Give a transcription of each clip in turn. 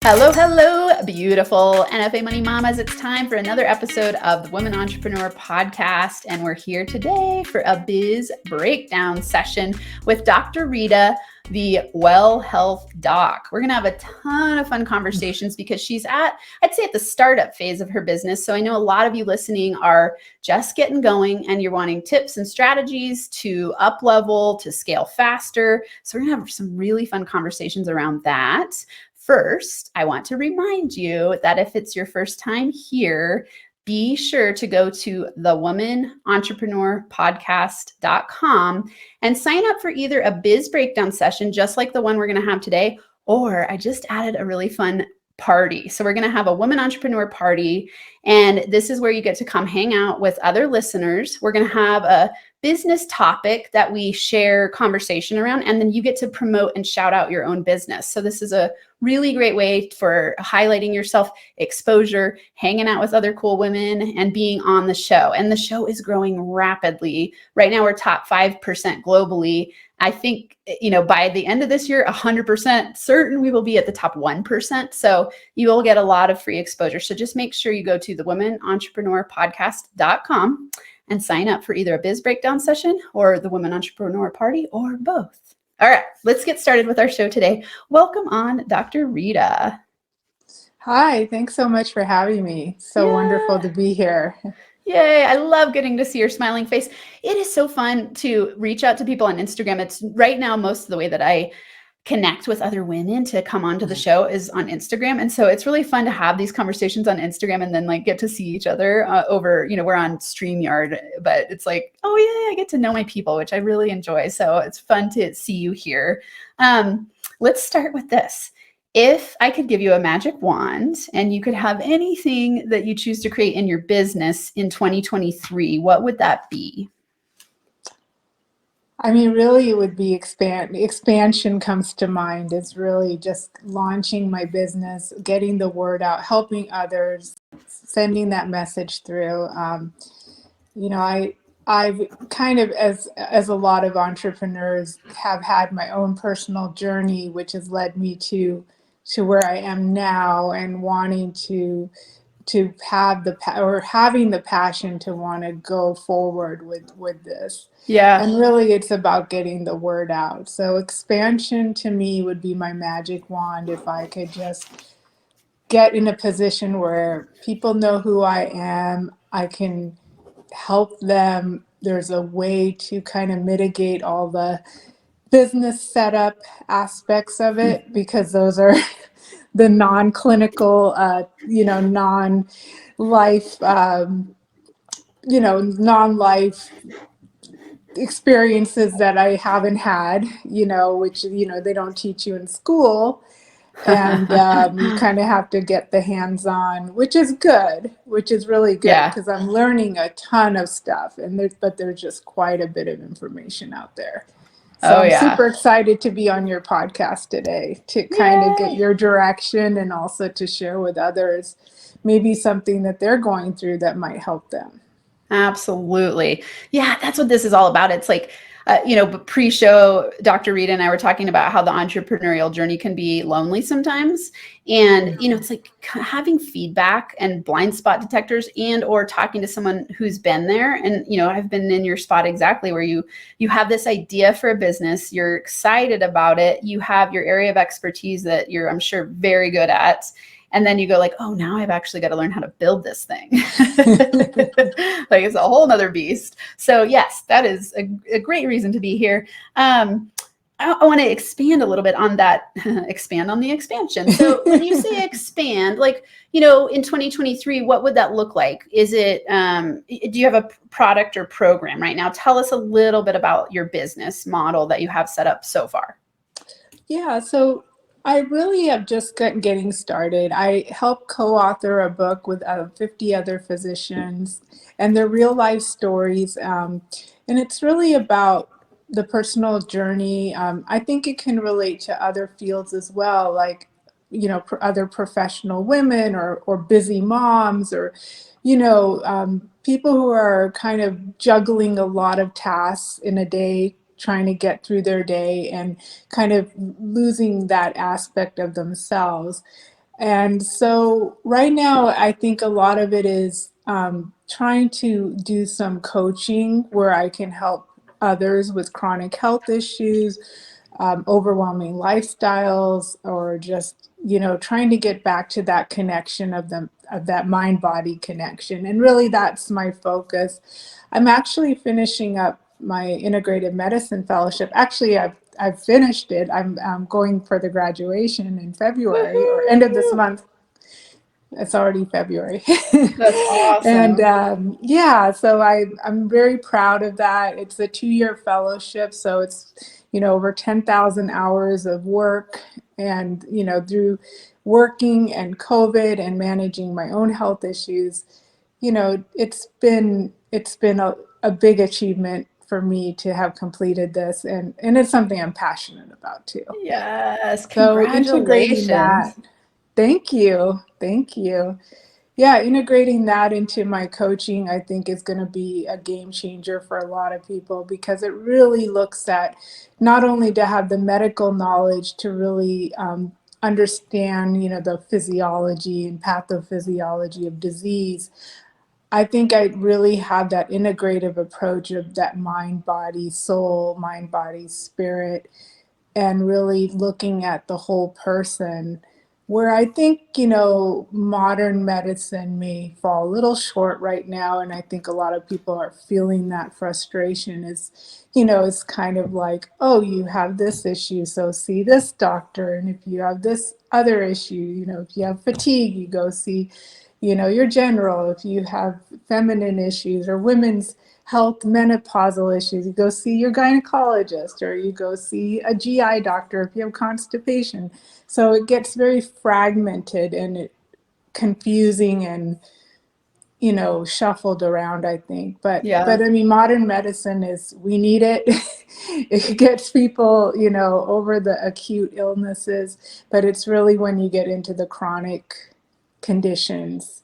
Hello, hello, beautiful NFA Money Mamas. It's time for another episode of the Women Entrepreneur Podcast, and we're here today for a BIZ Breakdown session with Dr. Rita, the Well Health Doc. We're going to have a ton of fun conversations because she's at the startup phase of her business. So I know a lot of you listening are just getting going and you're wanting tips and strategies to up level, to scale faster. So we're going to have some really fun conversations around that. First, I want to remind you that if it's your first time here, be sure to go to thewomanentrepreneurpodcast.com and sign up for either a biz breakdown session, just like the one we're going to have today, or I just added a really fun party. So we're going to have a women entrepreneur party, and this is where you get to come hang out with other listeners. We're going to have a business topic that we share conversation around, and then you get to promote and shout out your own business. So this is a really great way for highlighting yourself, exposure, hanging out with other cool women, and being on the show. And the show is growing rapidly. Right now, we're top 5% globally. I think, by the end of this year, 100% certain we will be at the top 1%. So you will get a lot of free exposure. So just make sure you go to thewomenentrepreneurpodcast.com and sign up for either a biz breakdown session or the Women Entrepreneur Party, or both. All right, let's get started with our show today. Welcome on, Dr. Rita. Hi, thanks so much for having me. So wonderful to be here. Yay, I love getting to see your smiling face. It is so fun to reach out to people on Instagram. It's right now, most of the way that I connect with other women to come onto the show is on Instagram. And so it's really fun to have these conversations on Instagram and then get to see each other over, we're on StreamYard, but it's like, oh yeah, I get to know my people, which I really enjoy. So it's fun to see you here. Let's start with this. If I could give you a magic wand and you could have anything that you choose to create in your business in 2023, what would that be? I mean, really, it would be expansion comes to mind. It's really just launching my business, getting the word out, helping others, sending that message through. I've kind of, as a lot of entrepreneurs, have had my own personal journey, which has led me to where I am now, and wanting to have having the passion to want to go forward with this. Yeah. And really, it's about getting the word out. So expansion to me would be my magic wand. If I could just get in a position where people know who I am, I can help them. There's a way to kind of mitigate all the business setup aspects of it, because those are the non-clinical, non-life, non-life experiences that I haven't had, which, they don't teach you in school. And you kind of have to get the hands-on, which is really good, because I'm learning a ton of stuff, but there's just quite a bit of information out there. So I'm super excited to be on your podcast today to kind of get your direction, and also to share with others maybe something that they're going through that might help them. Absolutely. Yeah, that's what this is all about. It's like, pre-show, Dr. Rita and I were talking about how the entrepreneurial journey can be lonely sometimes. And, it's like having feedback and blind spot detectors, and or talking to someone who's been there. And, I've been in your spot exactly, where you have this idea for a business, you're excited about it, you have your area of expertise that you're, I'm sure, very good at. And then you go like, oh, now I've actually got to learn how to build this thing. Like, it's a whole nother beast. So yes, that is a great reason to be here. I want to expand a little bit on that, expand on the expansion. So when you say expand, in 2023, what would that look like? Is it, do you have a product or program right now? Tell us a little bit about your business model that you have set up so far. Yeah, so I really have just getting started. I helped co-author a book with 50 other physicians, and their real life stories. And it's really about the personal journey. I think it can relate to other fields as well, like, other professional women, or busy moms, or, people who are kind of juggling a lot of tasks in a day, trying to get through their day, and kind of losing that aspect of themselves. And so right now, I think a lot of it is trying to do some coaching where I can help others with chronic health issues, overwhelming lifestyles, or just, trying to get back to that connection of that mind body connection. And really, that's my focus. I'm actually finishing up my integrative medicine fellowship. Actually, I've finished it. I'm going for the graduation in February or end of this Woohoo! month. It's already February. That's And awesome. yeah, so I'm very proud of that. It's a 2-year fellowship, so it's, over 10,000 hours of work. And, through working and COVID and managing my own health issues, it's been a big achievement for me to have completed this, and it's something I'm passionate about too. Yes, So integrating that, congratulations. thank you, thank you. Yeah, integrating that into my coaching, I think, is going to be a game changer for a lot of people, because it really looks at not only to have the medical knowledge to really understand, the physiology and pathophysiology of disease. I think I really have that integrative approach of that mind, body, soul, mind, body, spirit, and really looking at the whole person, where I think, modern medicine may fall a little short right now. And I think a lot of people are feeling that frustration is, it's kind of like, oh, you have this issue, so see this doctor. And if you have this other issue, if you have fatigue, you go see, your general. If you have feminine issues or women's health, menopausal issues, you go see your gynecologist, or you go see a GI doctor if you have constipation. So it gets very fragmented and confusing and, shuffled around, I think. But Yeah. I mean, modern medicine we need it. It gets people, over the acute illnesses, but it's really when you get into the chronic conditions.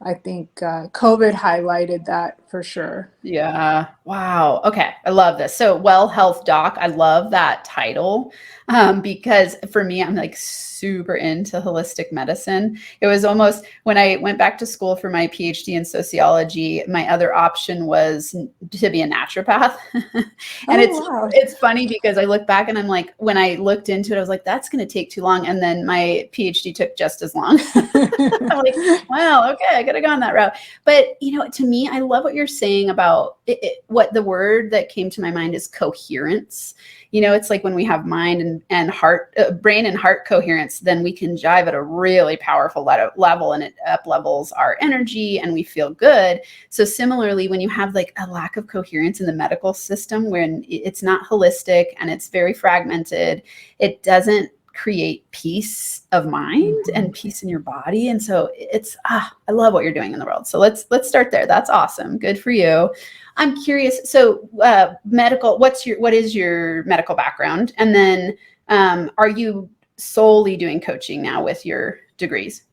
I think COVID highlighted that for sure. Yeah. Wow. Okay. I love this. So, Well Health Doc, I love that title because for me, I'm like super into holistic medicine. It was almost when I went back to school for my PhD in sociology, my other option was to be a naturopath. And Oh, wow. it's funny because I look back and I'm like, when I looked into it, I was like, that's going to take too long. And then my PhD took just as long. I'm like, wow, okay, I could have gone that route. But, to me, I love what you're saying about what the word that came to my mind is coherence. It's like when we have mind and heart, brain and heart coherence, then we can jive at a really powerful level, and it up levels our energy and we feel good. So similarly, when you have like a lack of coherence in the medical system, when it's not holistic and it's very fragmented, it doesn't create peace of mind Mhm. and peace in your body. And so I love what you're doing in the world. So let's start there. That's awesome. Good for you. I'm curious. So medical, what is your medical background? And then are you solely doing coaching now with your degrees?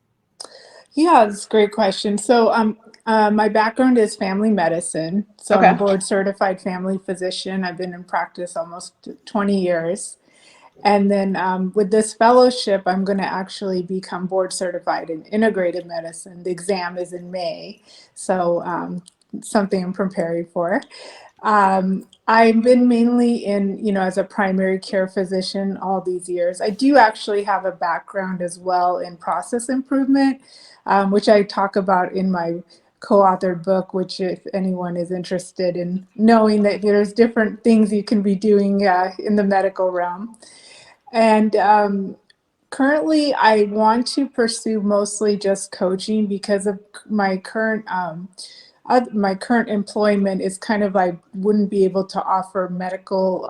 Yeah, that's a great question. So, my background is family medicine. So, I'm a Okay. board certified family physician. I've been in practice almost 20 years. And then with this fellowship, I'm going to actually become board certified in integrative medicine. The exam is in May. So, something I'm preparing for. I've been mainly in, as a primary care physician all these years. I do actually have a background as well in process improvement, which I talk about in my co-authored book, which if anyone is interested in knowing that there's different things you can be doing in the medical realm. And currently, I want to pursue mostly just coaching because of my current employment is kind of, I wouldn't be able to offer medical,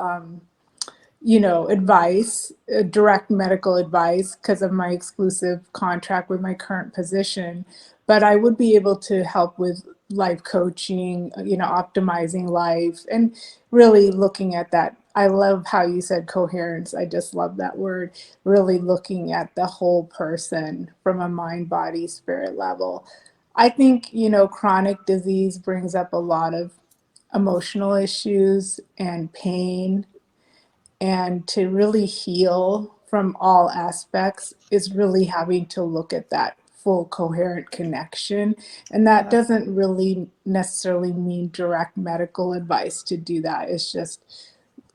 advice, direct medical advice because of my exclusive contract with my current position. But I would be able to help with life coaching, optimizing life, and really looking at that. I love how you said coherence. I just love that word. Really looking at the whole person from a mind, body, spirit level. I think, chronic disease brings up a lot of emotional issues and pain, and to really heal from all aspects is really having to look at that full coherent connection. And that doesn't really necessarily mean direct medical advice to do that. It's just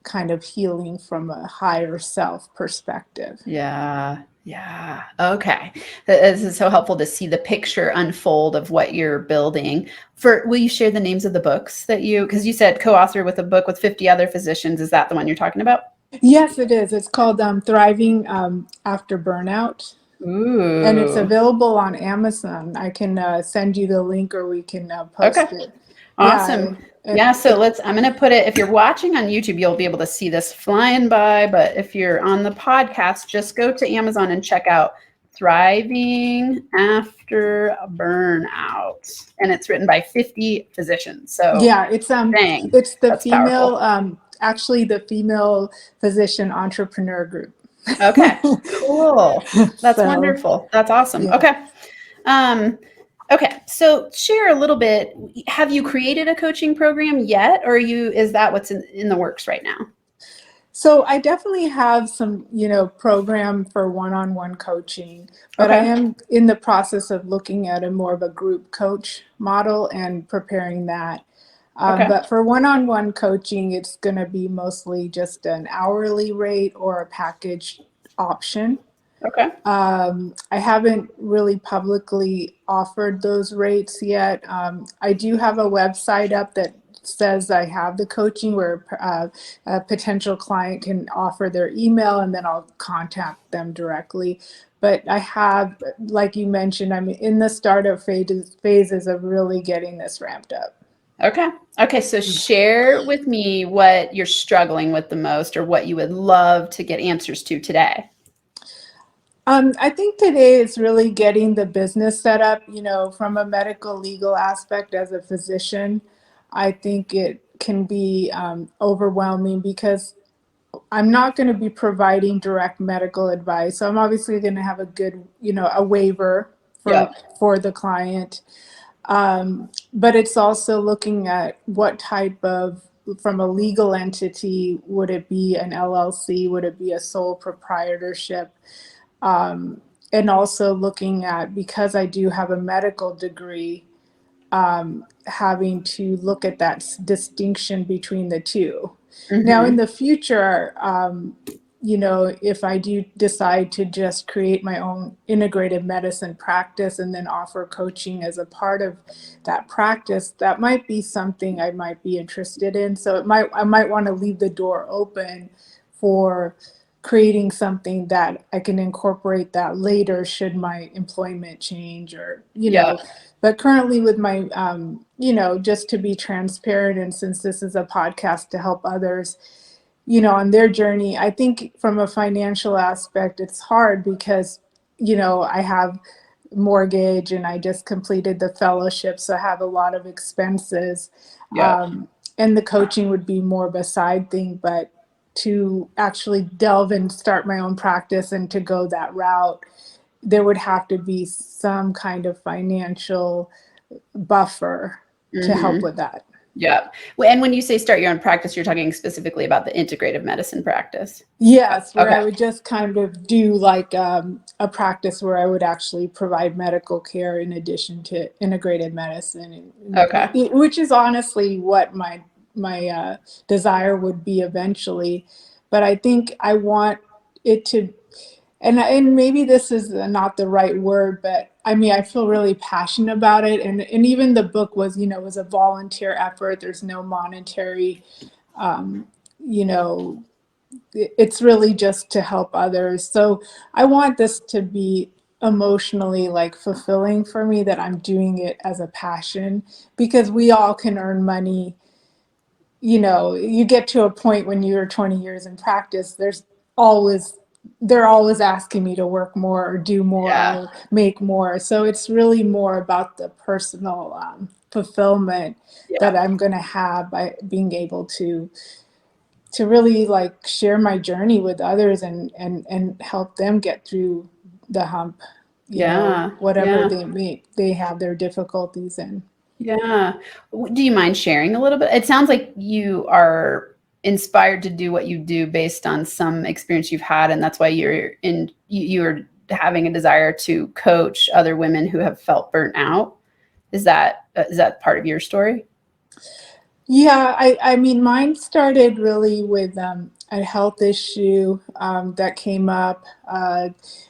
kind of healing from a higher self perspective. Yeah. Yeah. Okay. This is so helpful to see the picture unfold of what you're building. Will you share the names of the books because you said co-author with a book with 50 other physicians. Is that the one you're talking about? Yes, it is. It's called Thriving After Burnout. And it's Ooh. available on Amazon. I can send you the link, or we can post Okay. it. Awesome. Yeah, so I'm going to put it, if you're watching on YouTube, you'll be able to see this flying by, but if you're on the podcast, just go to Amazon and check out Thriving After Burnout. And it's written by 50 physicians. So yeah, it's the that's female, powerful. actually the female physician entrepreneur group. Okay, cool. That's wonderful. That's awesome. Yeah. Okay. Okay, so share a little bit. Have you created a coaching program yet, or is that what's in the works right now? So I definitely have some, program for one-on-one coaching, but I am in the process of looking at a more of a group coach model and preparing that. But for one-on-one coaching, it's going to be mostly just an hourly rate or a package option. Okay. I haven't really publicly offered those rates yet. I do have a website up that says I have the coaching where a potential client can offer their email, and then I'll contact them directly. But I have, like you mentioned, I'm in the startup phases of really getting this ramped up. Okay. So share with me what you're struggling with the most, or what you would love to get answers to today. I think today it's really getting the business set up, from a medical legal aspect as a physician. I think it can be overwhelming because I'm not going to be providing direct medical advice. So I'm obviously going to have a good, a waiver for the client. But it's also looking at what type of, from a legal entity, would it be an LLC? Would it be a sole proprietorship? And also looking at, because I do have a medical degree, having to look at that distinction between the two. Mm-hmm. Now, in the future, if I do decide to just create my own integrated medicine practice and then offer coaching as a part of that practice, that might be something I might be interested in. So I might want to leave the door open for creating something that I can incorporate that later should my employment change, or, but currently with my, just to be transparent, and since this is a podcast to help others, on their journey, I think from a financial aspect, it's hard because, I have mortgage and I just completed the fellowship. So I have a lot of expenses, and the coaching would be more of a side thing, but to actually delve and start my own practice and to go that route, there would have to be some kind of financial buffer to help with that. Yeah. And when you say start your own practice, you're talking specifically about the integrative medicine practice. Yes, where I would just kind of do like a practice where I would actually provide medical care in addition to integrated medicine. Which is honestly what my desire would be eventually. But I think I want it to, and maybe this is not the right word, but I mean, I feel really passionate about it. And even the book was, was a volunteer effort. There's no monetary, it's really just to help others. So I want this to be emotionally like fulfilling for me, that I'm doing it as a passion, because we all can earn money. You get to a point when you're 20 years in practice, they're always asking me to work more or do more or make more. So it's really more about the personal fulfillment that I'm going to have by being able to really like share my journey with others and help them get through the hump, whatever they have their difficulties in. Yeah. Do you mind sharing a little bit? It sounds like you are inspired to do what you do based on some experience you've had, and that's why you're having a desire to coach other women who have felt burnt out. Is that part of your story? Yeah, I mean, mine started really with a health issue that came up,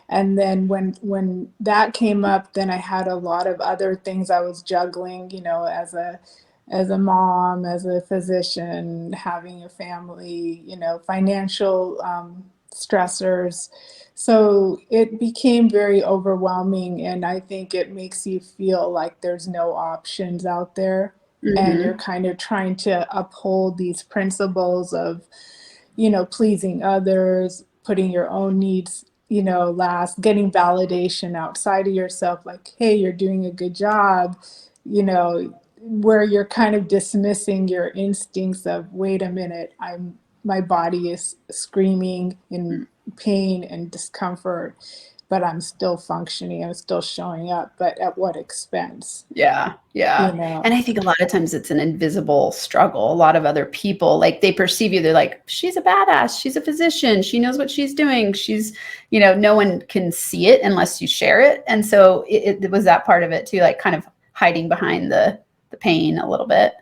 and then when that came up, then I had a lot of other things I was juggling, as a mom, as a physician, having a family, financial stressors. So it became very overwhelming, and I think it makes you feel like there's no options out there, and you're Mm-hmm. kind of trying to uphold these principles of, pleasing others, putting your own needs, last, getting validation outside of yourself, like, hey, you're doing a good job, where you're kind of dismissing your instincts of, wait a minute, my body is screaming in pain and discomfort, but I'm still functioning, I'm still showing up, but at what expense? Yeah. You Yeah. know? And I think a lot of times it's an invisible struggle. A lot of other people, like they perceive you, they're like, she's a badass. She's a physician. She knows what she's doing. She's, no one can see it unless you share it. And so it was that part of it too, like kind of hiding behind the pain a little bit.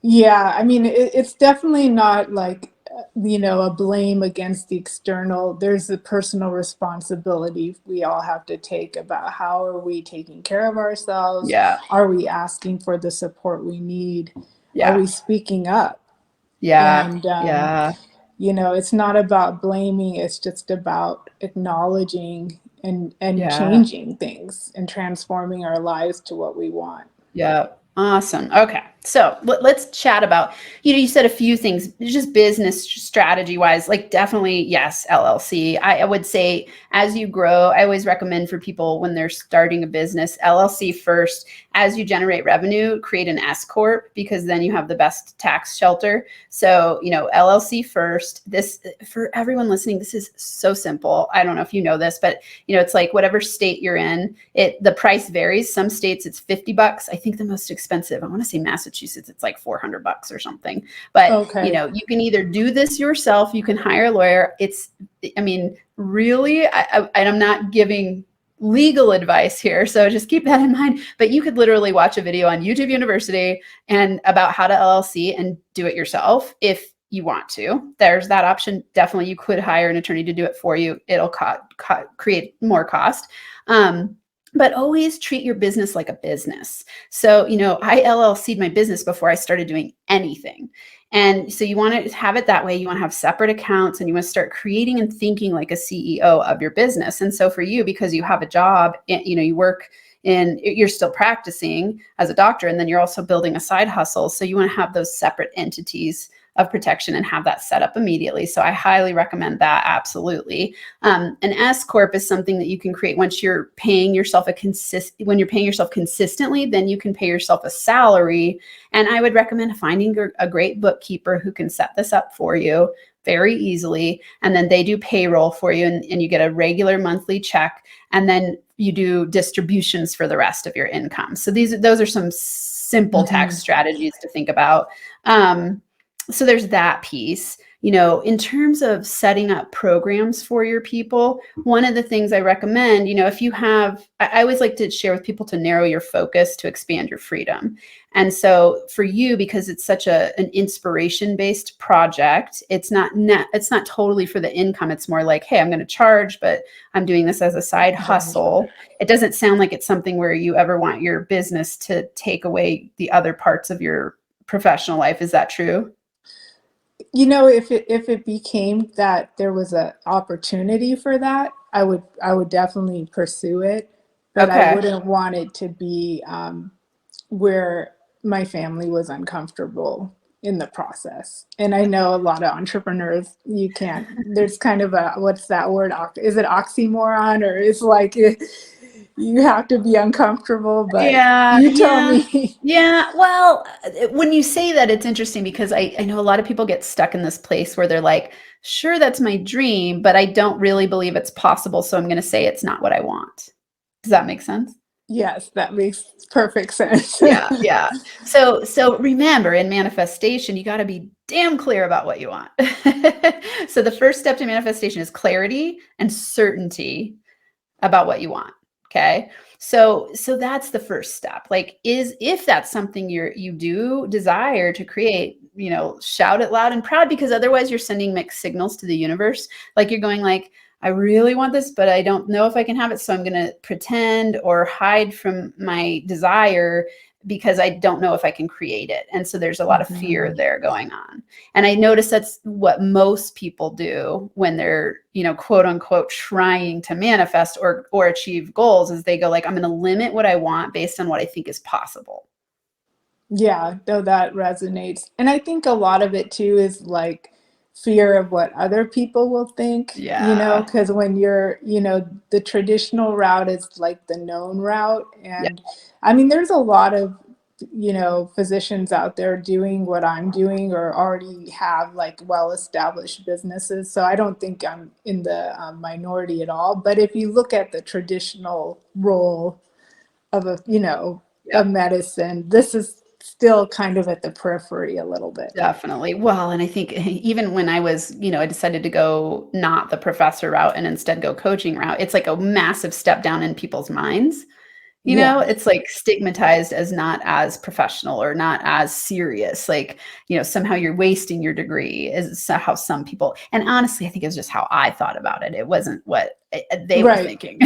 Yeah, I mean, it's definitely not like, a blame against the external. There's a personal responsibility we all have to take about how are we taking care of ourselves? Yeah. Are we asking for the support we need? Are Yeah. we speaking up? Yeah. And, Yeah. it's not about blaming, it's just about acknowledging and Yeah. changing things and transforming our lives to what we want. Yeah. Awesome. Okay. So let's chat about, you said a few things, just business strategy wise, like definitely, yes, LLC. I would say as you grow, I always recommend for people when they're starting a business, LLC first. As you generate revenue, create an S Corp, because then you have the best tax shelter. So, LLC first. This, for everyone listening, this is so simple. I don't know if you know this, but it's like whatever state you're in, the price varies. Some states it's $50. I think the most expensive, I want to say Massachusetts, it's like $400 or something. But Okay. you can either do this yourself, you can hire a lawyer. I mean, really, I'm not giving legal advice here, so just keep that in mind. But you could literally watch a video on YouTube University and about how to LLC and do it yourself if you want to. There's that option. Definitely, you could hire an attorney to do it for you. It'll create more cost. But always treat your business like a business. So, I LLC'd my business before I started doing anything. And so you want to have it that way. You want to have separate accounts, and you want to start creating and thinking like a CEO of your business. And so for you, because you have a job, you work you're still practicing as a doctor, and then you're also building a side hustle. So you want to have those separate entities of protection and have that set up immediately. So I highly recommend that. Absolutely. An S Corp is something that you can create once you're paying yourself when you're paying yourself consistently, then you can pay yourself a salary. And I would recommend finding a great bookkeeper who can set this up for you very easily. And then they do payroll for you, and you get a regular monthly check. And then you do distributions for the rest of your income. So those are some simple tax strategies to think about. So there's that piece. In terms of setting up programs for your people, one of the things I recommend, if you have, I always like to share with people to narrow your focus to expand your freedom. And so for you, because it's such an inspiration-based project, it's not totally for the income. It's more like, hey, I'm going to charge, but I'm doing this as a side hustle. It doesn't sound like it's something where you ever want your business to take away the other parts of your professional life. Is that true? If it became that there was an opportunity for that, I would definitely pursue it, but I Okay. wouldn't want it to be where my family was uncomfortable in the process. And I know a lot of entrepreneurs, there's kind of what's that word? Is it oxymoron, or it's like you have to be uncomfortable, but Yeah, you tell yeah, me. yeah. Well, when you say that, it's interesting because I know a lot of people get stuck in this place where they're like, sure, that's my dream, but I don't really believe it's possible. So I'm going to say it's not what I want. Does that make sense? Yes, that makes perfect sense. Yeah, yeah. So remember, in manifestation, you got to be damn clear about what you want. So the first step to manifestation is clarity and certainty about what you want. Okay. So that's the first step. Like, if that's something you do desire to create, shout it loud and proud, because otherwise you're sending mixed signals to the universe. Like, you're going like, I really want this, but I don't know if I can have it. So I'm going to pretend or hide from my desire because I don't know if I can create it. And so there's a lot of fear there going on. And I notice that's what most people do when they're, quote unquote, trying to manifest or achieve goals, is they go like, I'm going to limit what I want based on what I think is possible. Yeah, no, that resonates. And I think a lot of it too is like fear of what other people will think, Yeah. because when you're, the traditional route is like the known route. Yeah. And I mean, there's a lot of, physicians out there doing what I'm doing or already have like well-established businesses. So I don't think I'm in the minority at all. But if you look at the traditional role of Yeah. medicine, this is still kind of at the periphery a little bit. Definitely. Well, and I think even when I was, I decided to go not the professor route and instead go coaching route, it's like a massive step down in people's minds. Yeah. It's like stigmatized as not as professional or not as serious. Like, somehow you're wasting your degree, is how some people, and honestly, I think it's just how I thought about it. It wasn't what they were thinking.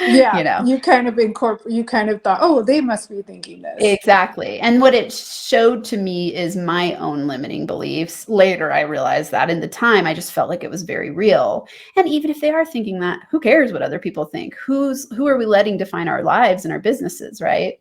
Yeah. You kind of thought, oh, they must be thinking this. Exactly. And what it showed to me is my own limiting beliefs. Later, I realized that. In the time, I just felt like it was very real. And even if they are thinking that, who cares what other people think? Who are we letting define our lives and our businesses, right?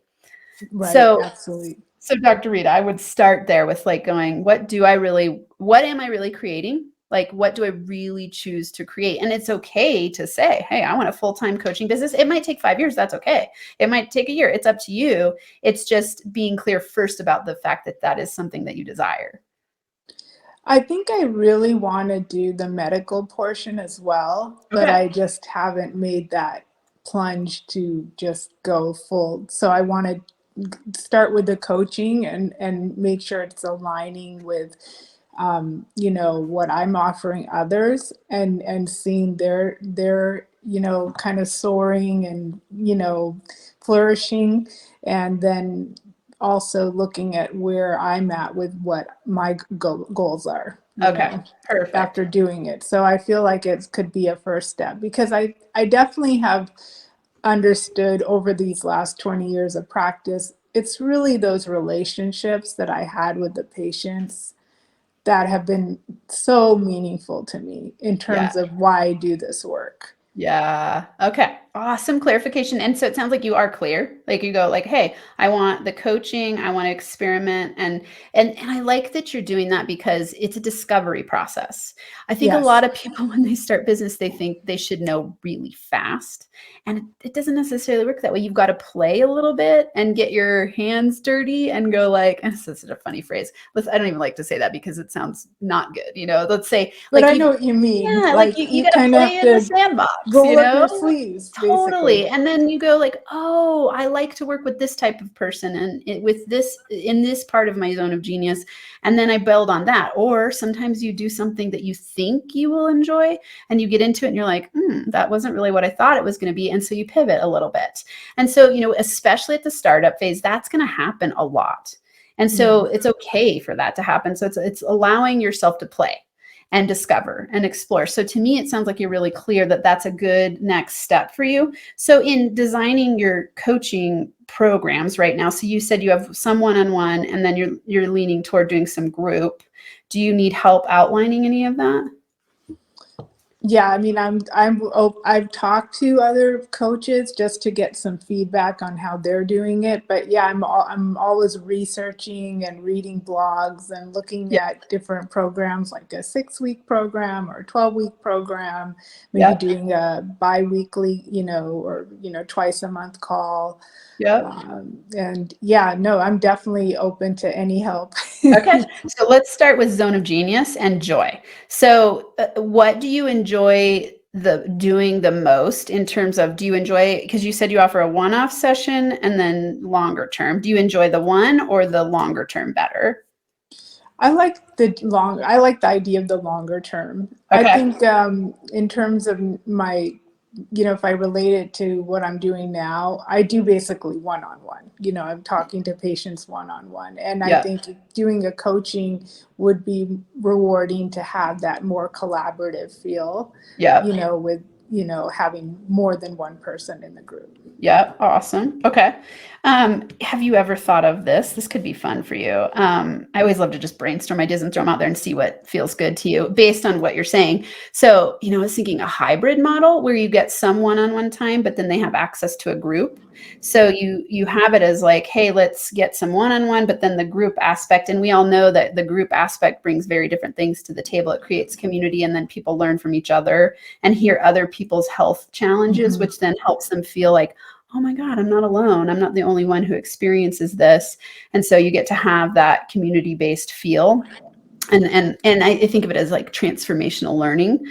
Right. So, absolutely. So Dr. Rita, I would start there with like going, what am I really creating? Like, what do I really choose to create? And it's okay to say, hey, I want a full-time coaching business. It might take 5 years. That's okay. It might take a year. It's up to you. It's just being clear first about the fact that that is something that you desire. I think I really want to do the medical portion as well, but I just haven't made that plunge to just go full. So I want to start with the coaching and make sure it's aligning with what I'm offering others and seeing their kind of soaring and flourishing, and then also looking at where I'm at with what my goals are. Perfect. After doing it, so I feel like it could be a first step, because I definitely have understood over these last 20 years of practice, it's really those relationships that I had with the patients that have been so meaningful to me in terms of why I do this work. Yeah. Okay. Awesome clarification. And so it sounds like you are clear. Like, you go like, hey, I want the coaching, I want to experiment. And I like that you're doing that, because it's a discovery process. I think a lot of people, when they start business, they think they should know really fast. And it doesn't necessarily work that way. You've got to play a little bit and get your hands dirty and go like, and this is such a funny phrase. I don't even like to say that because it sounds not good. Let's say, but like, I know what you mean. yeah, like you got to play in the sandbox. Roll up your sleeves, Totally. basically. And then you go like, oh, I like to work with this type of person and with this in this part of my zone of genius. And then I build on that. Or sometimes you do something that you think you will enjoy and you get into it and you're like, that wasn't really what I thought it was going to be. And so you pivot a little bit. And so, especially at the startup phase, that's going to happen a lot. And so it's okay for that to happen. So it's allowing yourself to play and discover and explore. So to me, it sounds like you're really clear that that's a good next step for you. So in designing your coaching programs right now, so you said you have some one-on-one and then you're leaning toward doing some group. Do you need help outlining any of that? Yeah, I mean, I've talked to other coaches just to get some feedback on how they're doing it. But yeah, I'm always researching and reading blogs and looking at different programs, like a 6-week program or a 12-week program, maybe doing a bi-weekly, or twice a month call. And yeah, no, I'm definitely open to any help. Okay, so let's start with zone of genius and joy. So what do you enjoy the doing the most in terms of, do you enjoy, because you said you offer a one-off session and then longer term. Do you enjoy the one or the longer term better? I like the idea of the longer term. I Okay. think in terms of my, if I relate it to what I'm doing now, I do basically one-on-one. I'm talking to patients one-on-one. And I Yeah. think doing a coaching would be rewarding to have that more collaborative feel, Yeah. with, having more than one person in the group. Yeah, awesome. Okay. Have you ever thought of this? This could be fun for you. I always love to just brainstorm ideas and throw them out there and see what feels good to you based on what you're saying. So, I was thinking a hybrid model where you get some one-on-one time, but then they have access to a group. So you have it as like, hey, let's get some one-on-one, but then the group aspect, and we all know that the group aspect brings very different things to the table. It creates community, and then people learn from each other and hear other people's health challenges, Mm-hmm. which then helps them feel like, oh my God, I'm not alone. I'm not the only one who experiences this. And so you get to have that community-based feel. And I think of it as like transformational learning.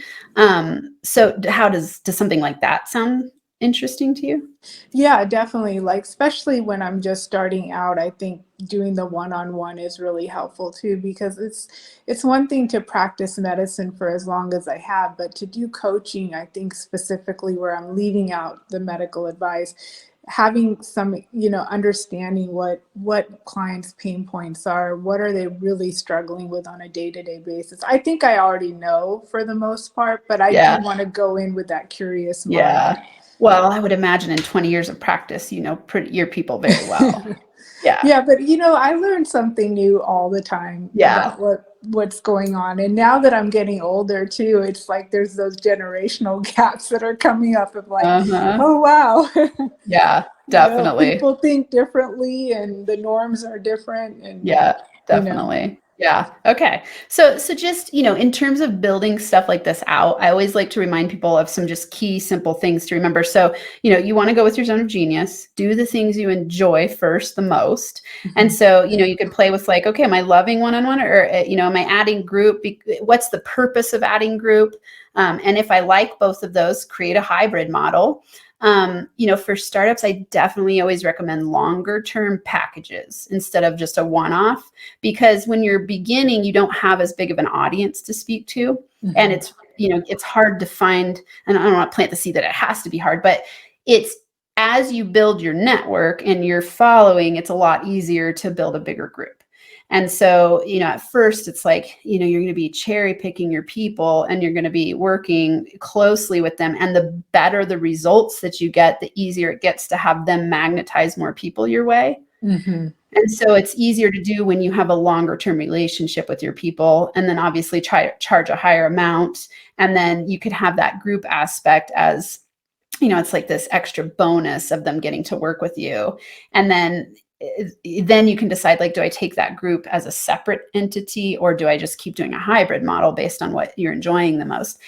So how does something like that sound interesting to you? Yeah, definitely. Like, especially when I'm just starting out, I think doing the one-on-one is really helpful too, because it's one thing to practice medicine for as long as I have, but to do coaching, I think specifically where I'm leaving out the medical advice, having some, understanding what clients' pain points are, what are they really struggling with on a day-to-day basis. I think I already know for the most part, but I do Yeah. want to go in with that curious mind. Yeah. Well, I would imagine in 20 years of practice, your people very well. Yeah. Yeah, but I learn something new all the time Yeah. about what's going on. And now that I'm getting older too, it's like there's those generational gaps that are coming up of like, Uh-huh. oh wow, Yeah, definitely. people think differently and the norms are different and Yeah, you know. definitely. Yeah. Okay. So just, in terms of building stuff like this out, I always like to remind people of some just key simple things to remember. So, you want to go with your zone of genius, do the things you enjoy first the most. And Mhm. so, you could play with like, okay, am I loving one-on-one, or, am I adding group? What's the purpose of adding group? And if I like both of those, create a hybrid model. For startups, I definitely always recommend longer term packages instead of just a one-off, because when you're beginning, you don't have as big of an audience to speak to. And Mhm. it's hard to find, and I don't want to plant the seed that it has to be hard, but it's, as you build your network and your following, it's a lot easier to build a bigger group. And so, at first it's like, you're going to be cherry picking your people and you're going to be working closely with them. And the better the results that you get, the easier it gets to have them magnetize more people your way. Mhm. And so it's easier to do when you have a longer term relationship with your people, and then obviously try to charge a higher amount. And then you could have that group aspect as, it's like this extra bonus of them getting to work with you. And then you can decide, like, do I take that group as a separate entity, or do I just keep doing a hybrid model based on what you're enjoying the most?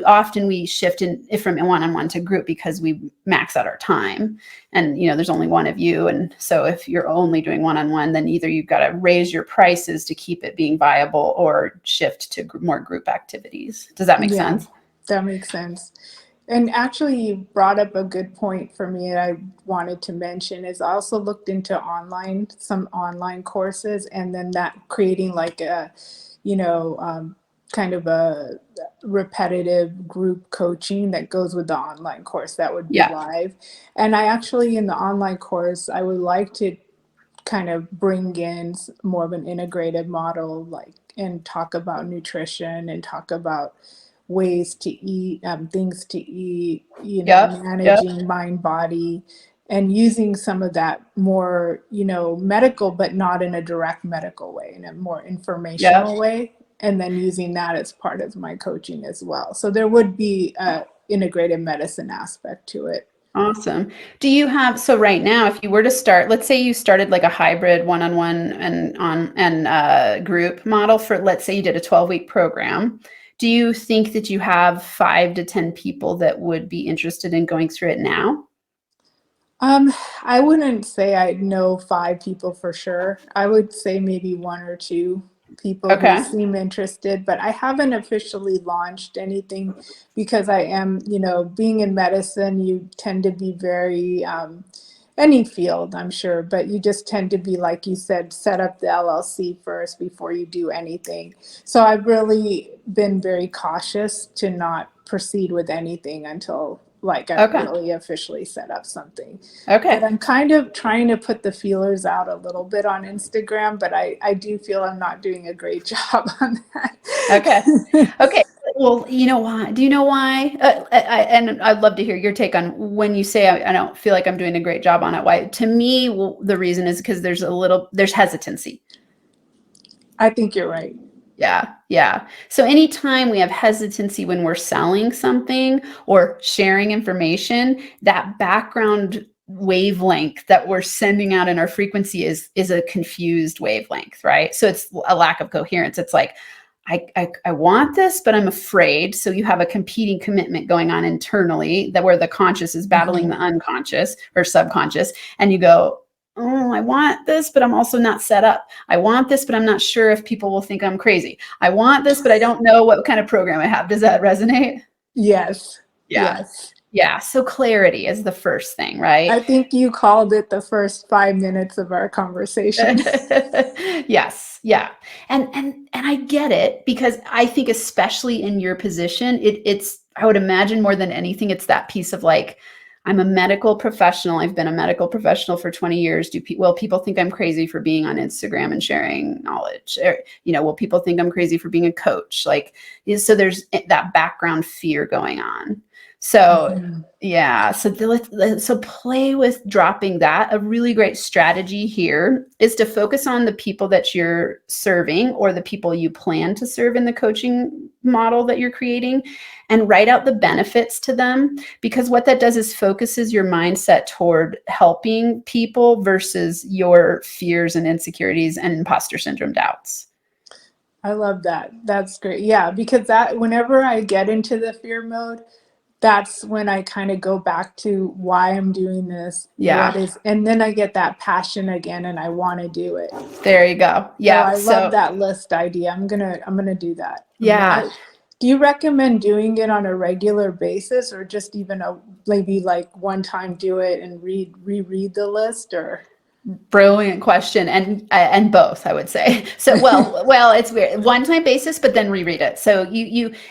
Often we shift from one-on-one to group because we max out our time, and there's only one of you. And so if you're only doing one-on-one, then either you've got to raise your prices to keep it being viable or shift to more group activities. Does that make Yeah, sense? that makes sense. And actually, you brought up a good point for me that I wanted to mention is I also looked into some online courses, and then that creating like a, you know, um, kind of a repetitive group coaching that goes with the online course that would be Yeah. live. And I actually, in the online course, I would like to kind of bring in more of an integrated model, like, and talk about nutrition and talk about ways to eat, things to eat, Yep. Yep. managing mind, body, and using some of that more, medical, but not in a direct medical way, in a more Yep. informational way. And then using that as part of my coaching as well. So there would be a integrated medicine aspect to it. Awesome. So right now, if you were to start, let's say you started like a hybrid one-on-one and group model for, let's say you did a 12-week program. Do you think that you have 5 to 10 people that would be interested in going through it now? I wouldn't say I know 5 people for sure. I would say maybe one or two. people who Okay. seem interested, but I haven't officially launched anything because I am, being in medicine, you tend to be very, any field, I'm sure, but you just tend to be, like you said, set up the LLC first before you do anything. So I've really been very cautious to not proceed with anything until like I've Okay. really officially set up something. But Okay. I'm kind of trying to put the feelers out a little bit on Instagram, but I do feel I'm not doing a great job on Okay. that. Okay. Well, you know why? Do you know why? And I'd love to hear your take on when you say I don't feel like I'm doing a great job on it. Why? To me, well, the reason is because there's hesitancy. I think you're right. Yeah, yeah. So anytime we have hesitancy when we're selling something or sharing information, that background wavelength that we're sending out in our frequency is a confused wavelength, right? So it's a lack of coherence. It's like, I want this, but I'm afraid. So you have a competing commitment going on internally that where the conscious is battling the unconscious or subconscious, and you go, oh, I want this, but I'm also not set up. I want this, but I'm not sure if people will think I'm crazy. I want this, but I don't know what kind of program I have. Does that resonate? Yes. Yeah. Yes. Yeah. So clarity is the first thing, right? I think you called it the first 5 minutes of our conversation. Yes. Yeah. And I get it because I think especially in your position, it's I would imagine more than anything, it's that piece of like, I'm a medical professional. I've been a medical professional for 20 years. Will people think I'm crazy for being on Instagram and sharing knowledge? Or, will people think I'm crazy for being a coach? Like, so there's that background fear going on. So yeah, so play with dropping that. A really great strategy here is to focus on the people that you're serving or the people you plan to serve in the coaching model that you're creating, and write out the benefits to them, because what that does is focuses your mindset toward helping people versus your fears and insecurities and imposter syndrome doubts. I love that. That's great. Yeah, because whenever I get into the fear mode, that's when I kind of go back to why I'm doing this, Yeah. and then I get that passion again and I want to do it. There you go. So Yeah. I love So that list idea. I'm gonna do that. yeah. Do you recommend doing it on a regular basis, or just even maybe like one time do it and reread the list, or? Brilliant question, and both, I would say. So well, it's weird. One-time basis, but then reread it. So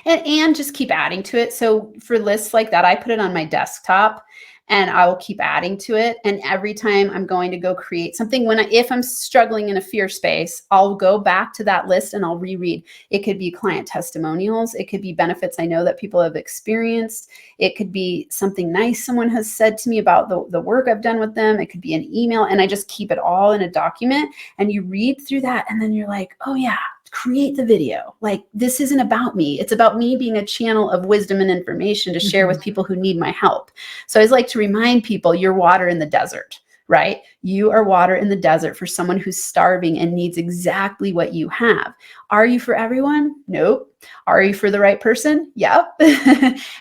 and just keep adding to it. So for lists like that, I put it on my desktop and I will keep adding to it. And every time I'm going to go create something, if I'm struggling in a fear space, I'll go back to that list and I'll reread. It could be client testimonials. It could be benefits I know that people have experienced. It could be something nice someone has said to me about the work I've done with them. It could be an email, and I just keep it all in a document, and you read through that and then you're like, oh yeah, create the video. Like, this isn't about me. It's about me being a channel of wisdom and information to share with people who need my help. So I always like to remind people, you're water in the desert, right? You are water in the desert for someone who's starving and needs exactly what you have. Are you for everyone? Nope. Are you for the right person? Yep.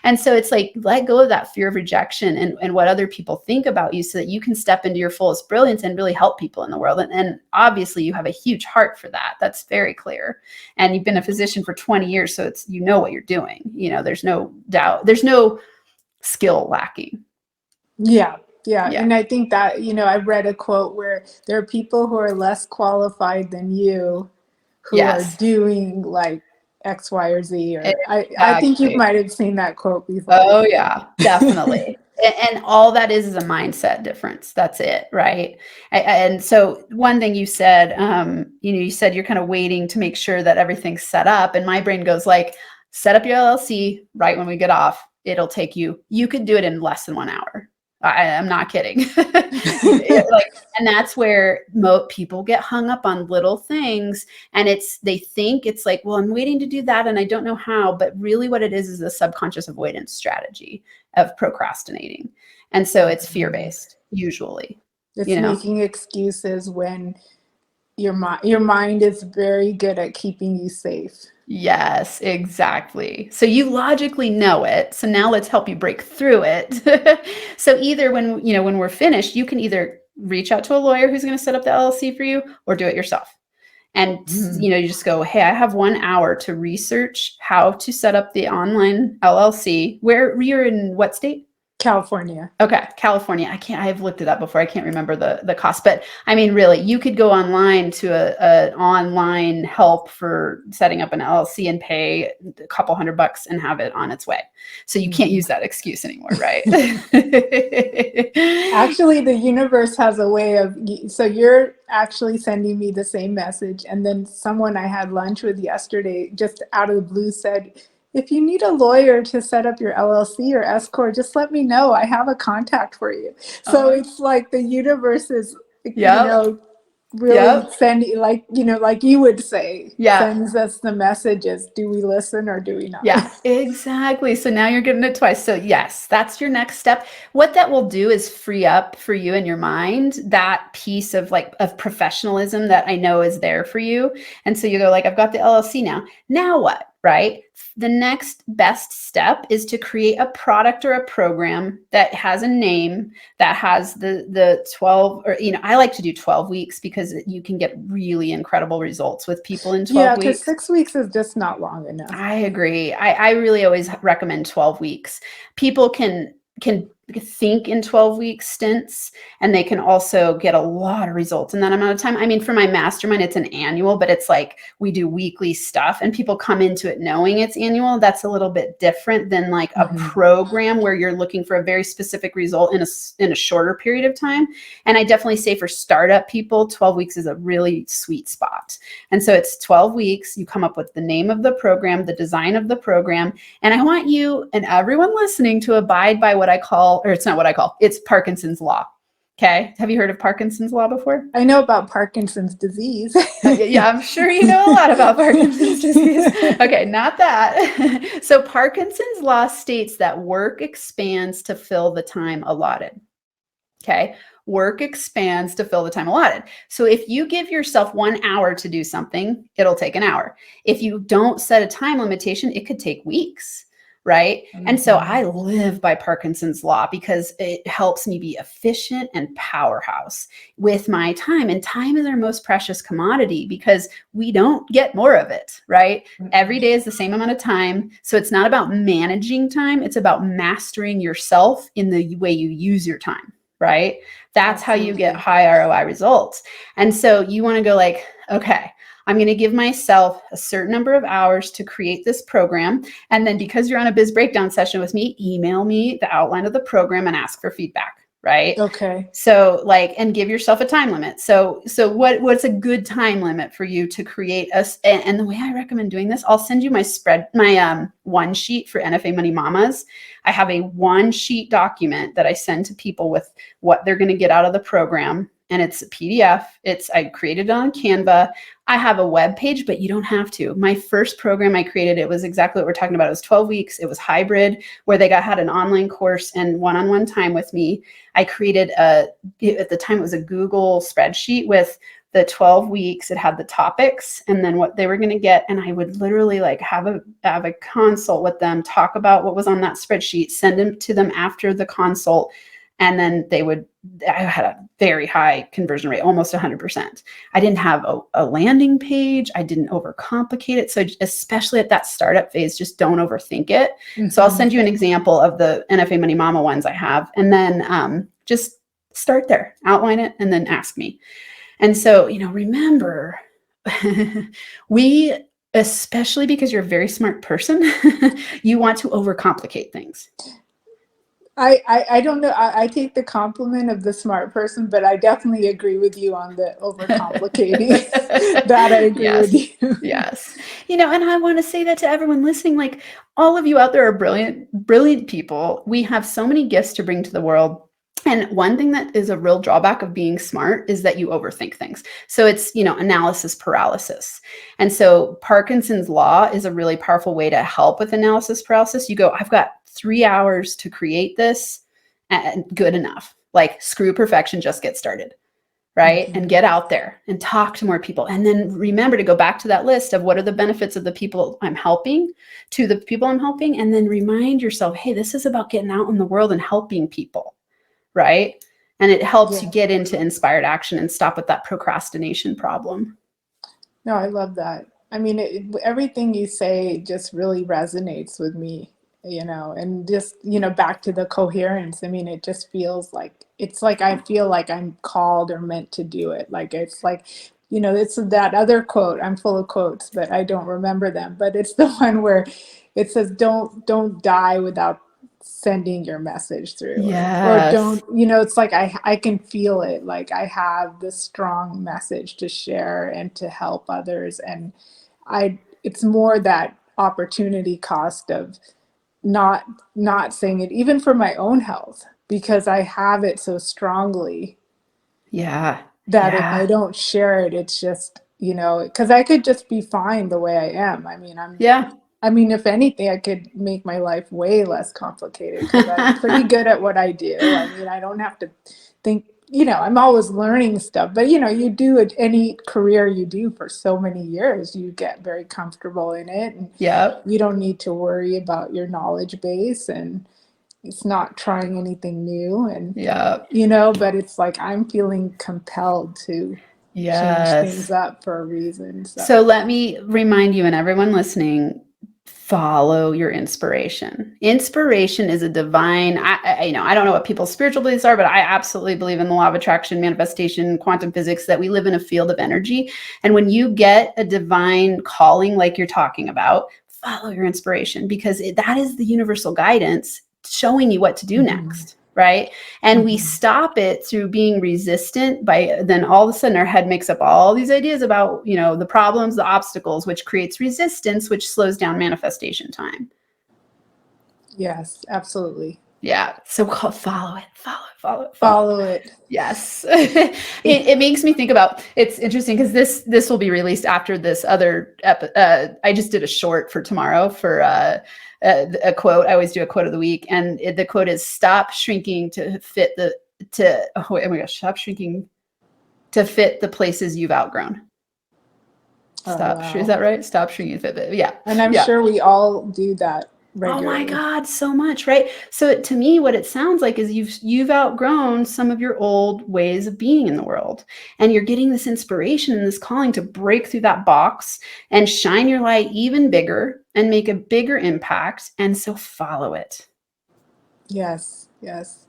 And so it's like, let go of that fear of rejection and what other people think about you, so that you can step into your fullest brilliance and really help people in the world. And obviously you have a huge heart for that. That's very clear. And you've been a physician for 20 years. So it's, what you're doing. There's no doubt. There's no skill lacking. Yeah. Yeah. Yeah. And I think that, I read a quote where there are people who are less qualified than you who are Yes. doing like X, Y, or Z, or I think you Exactly. might have seen that quote before. Oh yeah, definitely. And all that is a mindset difference. That's it, right? And so one thing you said, you said you're kind of waiting to make sure that everything's set up, and my brain goes like, set up your LLC right when we get off. It'll take you could do it in less than 1 hour. I'm not kidding. And that's where people get hung up on little things, and they think it's like, well, I'm waiting to do that and I don't know how, but really what it is a subconscious avoidance strategy of procrastinating. And so it's fear-based usually. It's making excuses when your mind is very good at keeping you safe. Yes, exactly. So you logically know it. So now let's help you break through it. So either when we're finished, you can either reach out to a lawyer who's going to set up the LLC for you, or do it yourself. And, you just go, hey, I have 1 hour to research how to set up the online LLC. Where you're in what state? California. Okay, California. I've looked it up before. I can't remember the cost, but I mean, really, you could go online to an online help for setting up an LLC and pay a couple $100 and have it on its way. So you can't use that excuse anymore, right? Actually, the universe has a way of, so you're actually sending me the same message. And then someone I had lunch with yesterday, just out of the blue, said, if you need a lawyer to set up your LLC or S Corp, just let me know. I have a contact for you. So it's like the universe is, really sending, like you would say, sends us the messages. Do we listen or do we not? Yeah, exactly. So now you're getting it twice. So yes, that's your next step. What that will do is free up for you in your mind that piece of professionalism that I know is there for you. And so you go like, I've got the LLC now. Now what? Right? The next best step is to create a product or a program that has a name, that has the 12, or, I like to do 12 weeks because you can get really incredible results with people in 12 weeks. Yeah, because 6 weeks is just not long enough. I agree. I really always recommend 12 weeks. People can think in 12-week stints, and they can also get a lot of results in that amount of time. I mean, for my mastermind, it's an annual, but it's like we do weekly stuff and people come into it knowing it's annual. That's a little bit different than like a program where you're looking for a very specific result in a shorter period of time. And I definitely say for startup people, 12 weeks is a really sweet spot. And so it's 12 weeks. You come up with the name of the program, the design of the program, and I want you and everyone listening to abide by what I call, or it's not what I call, it's Parkinson's Law. Okay. Have you heard of Parkinson's Law before? I know about Parkinson's disease. Yeah, I'm sure you know a lot about Parkinson's disease. Okay, not that. So Parkinson's Law states that work expands to fill the time allotted. Okay. Work expands to fill the time allotted. So if you give yourself 1 hour to do something, it'll take an hour. If you don't set a time limitation, it could take weeks. Right. And so I live by Parkinson's Law because it helps me be efficient and powerhouse with my time. And time is our most precious commodity because we don't get more of it. Right. Every day is the same amount of time. So it's not about managing time. It's about mastering yourself in the way you use your time. Right. That's how you get high ROI results. And so you want to go like, okay, I'm going to give myself a certain number of hours to create this program. And then because you're on a biz breakdown session with me, email me the outline of the program and ask for feedback. Right. Okay. So and give yourself a time limit. So what's a good time limit for you to create and the way I recommend doing this, I'll send you my one sheet for NFA Money Mamas. I have a 1-sheet document that I send to people with what they're going to get out of the program. And it's a PDF. I created it on Canva. I have a web page, but you don't have to. My first program I created, it was exactly what we're talking about. It was 12 weeks. It was hybrid where they had an online course and one-on-one time with me. I created at the time it was a Google spreadsheet with the 12 weeks. It had the topics and then what they were going to get. And I would literally have a consult with them, talk about what was on that spreadsheet, send them to them after the consult. And then I had a very high conversion rate, almost 100%. I didn't have a landing page. I didn't overcomplicate it. So especially at that startup phase, just don't overthink it. So I'll send you an example of the NFA Money Mama ones I have. And then just start there, outline it, and then ask me. And so, remember, especially because you're a very smart person, you want to overcomplicate things. I don't know. I take the compliment of the smart person, but I definitely agree with you on the overcomplicating. That I agree with you. Yes. And I want to say that to everyone listening, like all of you out there are brilliant, brilliant people. We have so many gifts to bring to the world. And one thing that is a real drawback of being smart is that you overthink things. So it's, analysis paralysis. And so Parkinson's Law is a really powerful way to help with analysis paralysis. You go, I've got 3 hours to create this and good enough. Like screw perfection, just get started. Right. And get out there and talk to more people. And then remember to go back to that list of what are the benefits of the people I'm helping to the people I'm helping. And then remind yourself, hey, this is about getting out in the world and helping people. Right. And it helps you get into inspired action and stop with that procrastination problem. No, I love that. I mean, everything you say just really resonates with me, and just, back to the coherence. I mean, it just feels like it's like I feel like I'm called or meant to do it. Like it's like, it's that other quote. I'm full of quotes, but I don't remember them. But it's the one where it says, "Don't die without sending your message through," or Yes. don't, it's like I can feel it, like I have this strong message to share and to help others, and it's more that opportunity cost of not not saying it, even for my own health, because I have it so strongly Yeah. that if I Yeah. don't share it, it's just, because I could just be fine the way I am. Yeah. I mean, if anything, I could make my life way less complicated because I'm pretty good at what I do. I mean, I don't have to think, I'm always learning stuff, but you do it, any career you do for so many years, you get very comfortable in it, and Yep. you don't need to worry about your knowledge base, and it's not trying anything new. And, Yep. but it's like I'm feeling compelled to change things Yes. up for a reason. So So, let me remind you and everyone listening, follow your inspiration. Inspiration is a divine, I don't know what people's spiritual beliefs are, but I absolutely believe in the law of attraction, manifestation, quantum physics, that we live in a field of energy. And when you get a divine calling, like you're talking about, follow your inspiration, because that is the universal guidance showing you what to do mhm, next. Right. And we mhm. stop it through being resistant, by then all of a sudden our head makes up all these ideas about, the problems, the obstacles, which creates resistance, which slows down manifestation time. Yes, absolutely. Yeah. So follow it, follow it, follow it, follow it. Follow it. Yes. It makes me think about, it's interesting because this will be released after this other I just did a short for tomorrow for a quote. I always do a quote of the week, and the quote is, stop shrinking to fit oh my gosh, stop shrinking to fit the places you've outgrown. Oh, Is wow. that right? Stop shrinking to fit. Yeah. And I'm Yeah. sure we all do that Oh my regularly. God, so much, right? So to me, what it sounds like is you've outgrown some of your old ways of being in the world, and you're getting this inspiration and this calling to break through that box and shine your light even bigger and make a bigger impact. And so follow it. Yes, yes.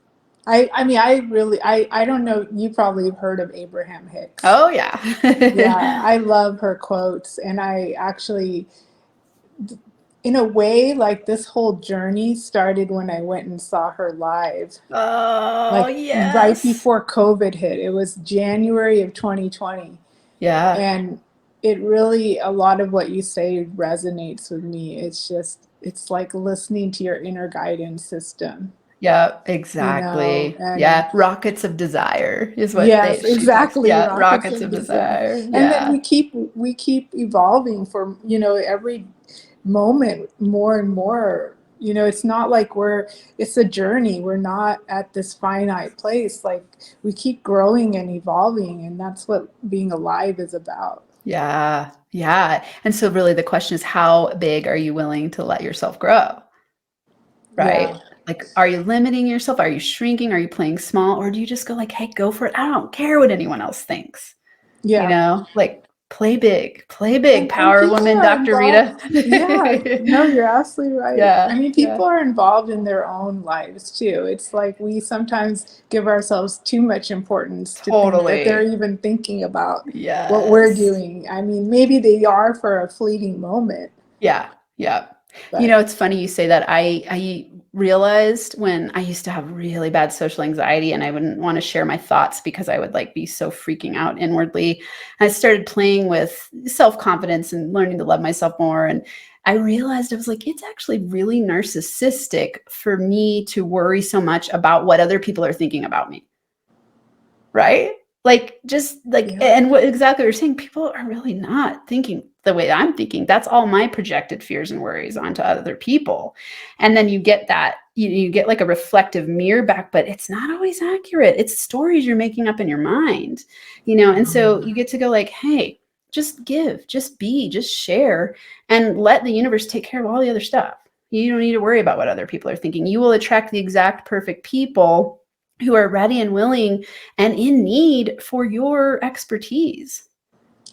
I mean, I don't know, you probably have heard of Abraham Hicks. Oh yeah. Yeah, I love her quotes. And I actually, in a way, like this whole journey started when I went and saw her live, Oh like right yes. before COVID hit. It was January of 2020. Yeah. And it really, a lot of what you say resonates with me. It's just, it's like listening to your inner guidance system, Yeah, exactly. and Yeah, rockets of desire is what yes, she talks. exactly, Yeah, rockets rockets of of desire. desire. And then Yeah. we keep evolving for, every moment more and more. It's not like it's a journey. We're not at this finite place. Like we keep growing and evolving, and that's what being alive is about. Yeah. Yeah. And so really the question is, how big are you willing to let yourself grow? Yeah. Right? Like, are you limiting yourself? Are you shrinking? Are you playing small? Or do you just go like, hey, go for it? I don't care what anyone else thinks. Yeah. Like play big, And power people woman, are Dr. involved. Rita. Yeah, no, you're absolutely right. I Yeah. mean, Yeah. people are involved in their own lives too. It's like we sometimes give ourselves too much importance to think that they're Totally. even thinking about what we're Yes. doing. I mean, maybe they are for a fleeting moment, Yeah, yeah. but It's funny you say that. I realized when I used to have really bad social anxiety and I wouldn't want to share my thoughts because I would like be so freaking out inwardly. I started playing with self-confidence and learning to love myself more. And I realized I was like, it's actually really narcissistic for me to worry so much about what other people are thinking about me. Right? Like, just like, yeah. and what exactly you're saying, people are really not thinking the way I'm thinking. That's all my projected fears and worries onto other people. And then you get that, you get like a reflective mirror back, but it's not always accurate. It's stories you're making up in your mind, and so you get to go like, hey, just give, just be, just share, and let the universe take care of all the other stuff. You don't need to worry about what other people are thinking. You will attract the exact perfect people who are ready and willing and in need for your expertise.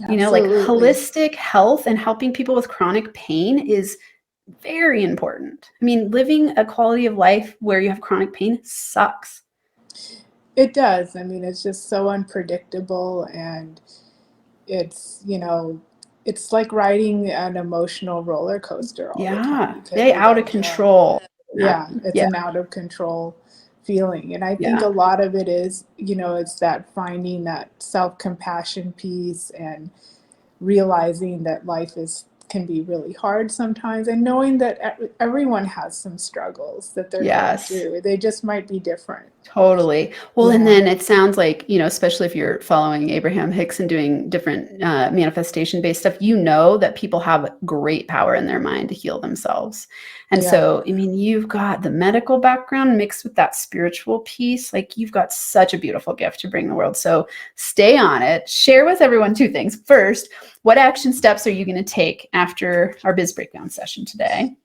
You know, like Absolutely. holistic health and helping people with chronic pain is very important. I mean, living a quality of life where you have chronic pain sucks. It does. I mean, it's just so unpredictable, and it's, it's like riding an emotional roller coaster all the time Yeah, because they you out of don't know. control. Yeah, it's Yeah, an out of control feeling. And I think yeah, a lot of it is, it's that finding that self-compassion piece and realizing that life is can be really hard sometimes, and knowing that everyone has some struggles that they're going yes. through. They just might be different. Totally. Well, and Yeah. then it sounds like, especially if you're following Abraham Hicks and doing different manifestation based stuff, that people have great power in their mind to heal themselves. And Yeah. so, I mean, you've got the medical background mixed with that spiritual piece. Like, you've got such a beautiful gift to bring the world. So stay on it. Share with everyone two things. First, what action steps are you going to take after our biz breakdown session today?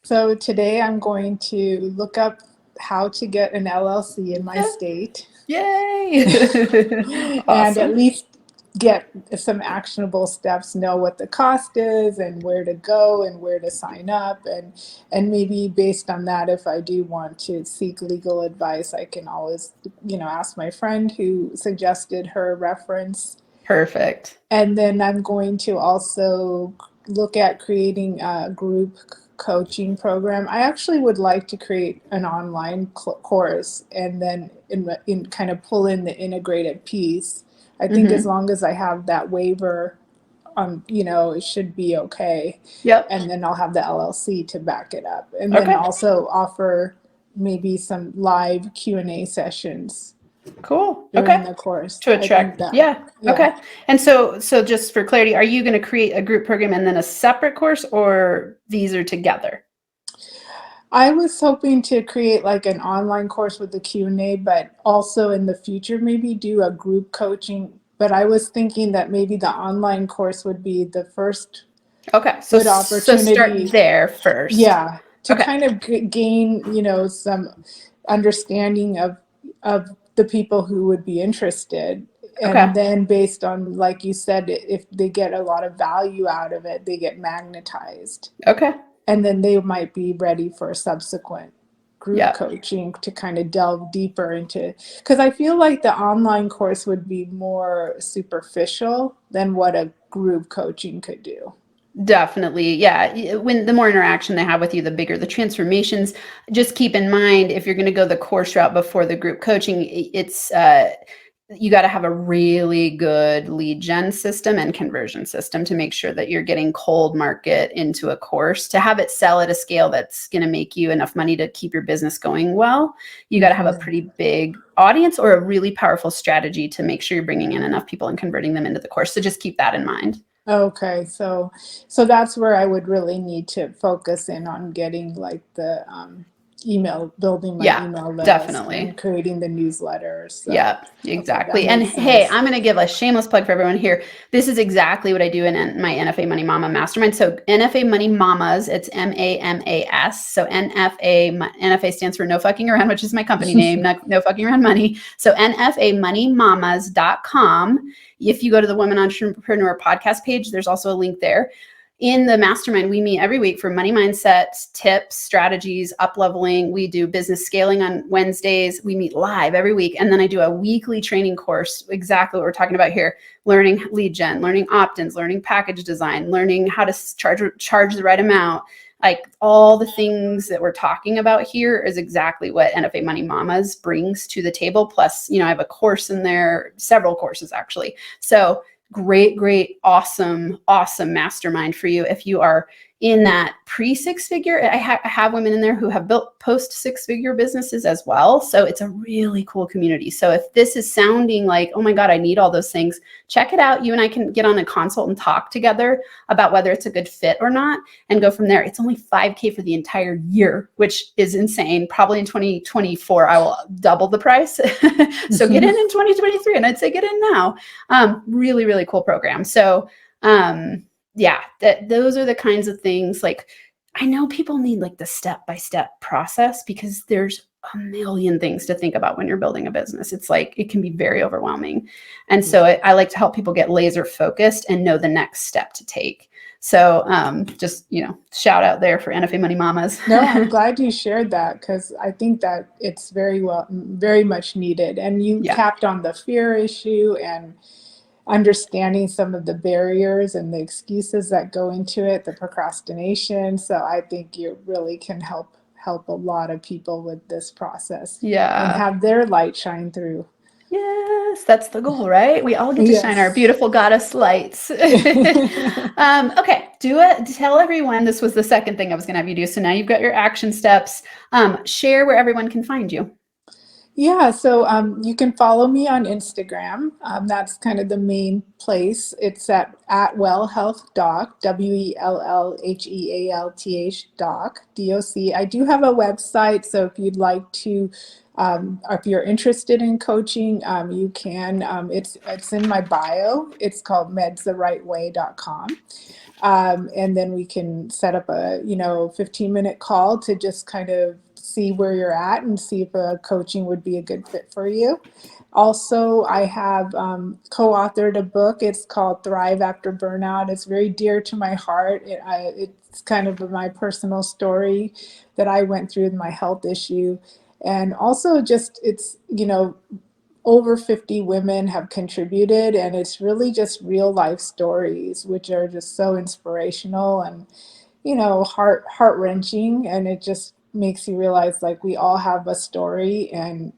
So today I'm going to look up how to get an LLC in my state. Yay! And at Awesome. least get some actionable steps, know what the cost is and where to go and where to sign up, and maybe based on that, if I do want to seek legal advice, I can always, ask my friend who suggested her reference. Perfect. And then I'm going to also look at creating a group coaching program. I actually would like to create an online course and then in kind of pull in the integrated piece. I think as Mm-hmm. long as I have that waiver, it should be okay. Yep. And then I'll have the LLC to back it up. And then Okay. also offer maybe some live Q&A sessions Cool. during Okay. the course. To I think attract. that, Yeah. yeah. Okay. And so just for clarity, are you going to create a group program and then a separate course, or these are together? I was hoping to create like an online course with the Q&A, but also in the future maybe do a group coaching. But I was thinking that maybe the online course would be the first Okay. So good start opportunity. there first. Yeah, to Okay. kind of gain, some understanding of the people who would be interested. Okay. And then based on, like you said, if they get a lot of value out of it, they get magnetized, Okay. and then they might be ready for subsequent group Yeah. coaching to kind of delve deeper into, because I feel like the online course would be more superficial than what a group coaching could do. Definitely. Yeah. When the more interaction they have with you, the bigger the transformations. Just keep in mind, if you're going to go the course route before the group coaching, it's you got to have a really good lead gen system and conversion system to make sure that you're getting cold market into a course. To have it sell at a scale that's going to make you enough money to keep your business going well, you got to have a pretty big audience or a really powerful strategy to make sure you're bringing in enough people and converting them into the course. So just keep that in mind. Okay, so that's where I would really need to focus in on getting like the email, building my Yeah, email list definitely. and creating the newsletters. So, Yeah, okay, that exactly. And makes hey, sense. I'm going to give a shameless plug for everyone here. This is exactly what I do in my NFA Money Mama Mastermind. So NFA Money Mamas, it's MAMAS. So NFA stands for No Fucking Around, which is my company name, no Fucking Around Money. So NFAMoneyMamas.com. If you go to the Women Entrepreneur podcast page, there's also a link there. In the mastermind, we meet every week for money mindset, tips, strategies, up-leveling. We do business scaling on Wednesdays. We meet live every week. And then I do a weekly training course, exactly what we're talking about here, learning lead gen, learning opt-ins, learning package design, learning how to charge the right amount. Like all the things that we're talking about here is exactly what NFA Money Mamas brings to the table. Plus, I have a course in there, several courses actually. So great, awesome mastermind for you if you are in that pre-six figure. I have women in there who have built post six-figure businesses as well. So it's a really cool community. So if this is sounding like, oh my God, I need all those things, check it out. You and I can get on a consult and talk together about whether it's a good fit or not and go from there. It's only $5,000 for the entire year, which is insane. Probably in 2024, I will double the price. So get in 2023, and I'd say get in now. Really cool program. So yeah, those are the kinds of things. Like, I know people need like the step-by-step process because there's a million things to think about when you're building a business. It's like, it can be very overwhelming. And so I like to help people get laser focused and know the next step to take. So just, shout out there for NFA Money Mamas. No, I'm glad you shared that, because I think that it's very much needed. And you tapped on the fear issue and understanding some of the barriers and the excuses that go into it, the procrastination. So I think you really can help a lot of people with this process. And have their light shine through. Yes, that's the goal, right? We all get to shine our beautiful goddess lights. Okay, tell everyone, this was the second thing I was going to have you do. So now you've got your action steps. Share where everyone can find you. Yeah, so you can follow me on Instagram. That's kind of the main place. It's at wellhealthdoc, WELLHEALTH DOC. I do have a website, so if you'd like to, if you're interested in coaching, you can. It's in my bio. It's called medstherightway.com. And then we can set up a 15-minute call to just kind of see where you're at and see if coaching would be a good fit for you. Also, I have co-authored a book. It's called Thrive After Burnout. It's very dear to my heart. It's kind of my personal story that I went through with my health issue. And also just it's, over 50 women have contributed, and it's really just real life stories, which are just so inspirational and, heart-wrenching. And it just makes you realize, like, we all have a story, and,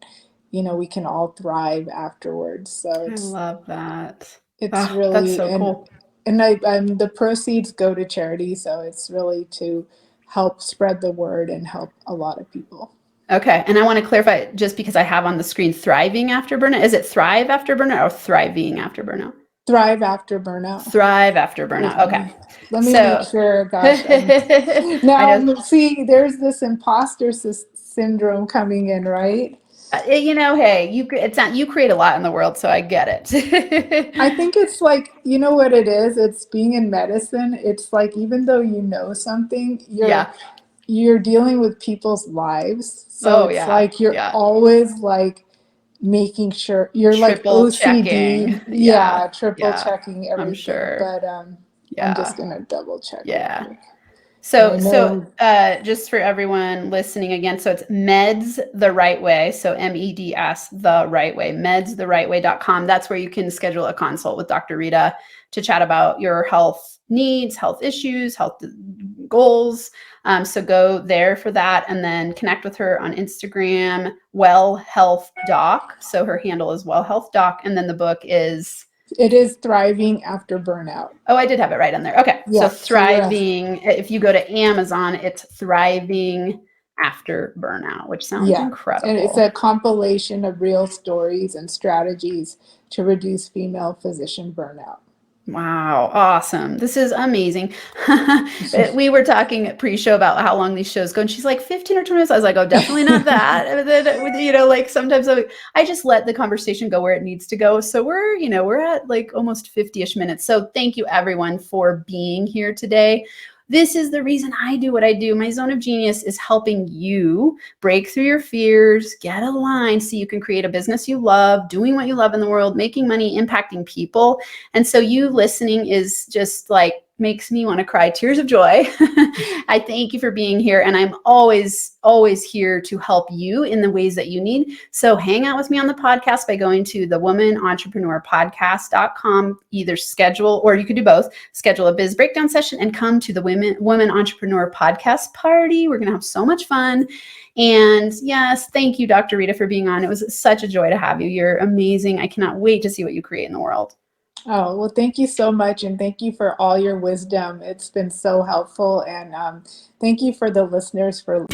we can all thrive afterwards. So I love that. It's really, that's so cool. And the proceeds go to charity. So it's really to help spread the word and help a lot of people. Okay. And I want to clarify, just because I have on the screen Thriving After Burnout. Is it Thrive After Burnout or Thriving After Burnout? Thrive After Burnout. Thrive After Burnout. Okay. Let me make sure. Gosh. Now, see, there's this imposter syndrome coming in, right? Hey, you create a lot in the world, so I get it. I think it's like, what it is? It's being in medicine. It's like, even though you know something, you're dealing with people's lives. So it's like you're always like making sure you're triple like OCD. Checking. Triple checking everything. I'm sure. But I'm just gonna double check. Yeah. So just for everyone listening again, so it's Meds the Right Way. So MEDS the Right Way, medstherightway.com. That's where you can schedule a consult with Dr. Rita to chat about your health needs, health issues, health goals. So go there for that, and then connect with her on Instagram, Well Health Doc. So her handle is Well Health Doc. And then the book is... It is Thriving After Burnout. Oh, I did have it right in there. Okay. So Thriving, if you go to Amazon, it's Thriving After Burnout, which sounds incredible. And it's a compilation of real stories and strategies to reduce female physician burnout. Wow. Awesome. This is amazing. We were talking pre-show about how long these shows go, and she's like 15 or 20 minutes. I was like, oh, definitely not that. And then, like sometimes I just let the conversation go where it needs to go. So we're at like almost 50-ish minutes. So thank you everyone for being here today. This is the reason I do what I do. My zone of genius is helping you break through your fears, get aligned so you can create a business you love, doing what you love in the world, making money, impacting people. And so you listening is just like, makes me want to cry tears of joy. I thank you for being here. And I'm always here to help you in the ways that you need. So hang out with me on the podcast by going to the womanentrepreneurpodcast.com, either schedule, or you could do both, schedule a BIZ breakdown session and come to the Women Entrepreneur podcast party. We're going to have so much fun. And yes, thank you, Dr. Rita, for being on. It was such a joy to have you. You're amazing. I cannot wait to see what you create in the world. Oh, well, thank you so much. And thank you for all your wisdom. It's been so helpful. And thank you for the listeners for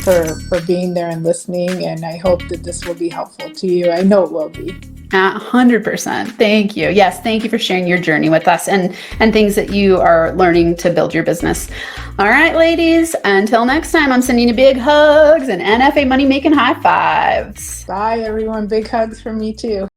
being there and listening. And I hope that this will be helpful to you. I know it will be. 100%. Thank you. Yes. Thank you for sharing your journey with us and things that you are learning to build your business. All right, ladies, until next time, I'm sending you big hugs and NFA money making high fives. Bye, everyone. Big hugs from me too.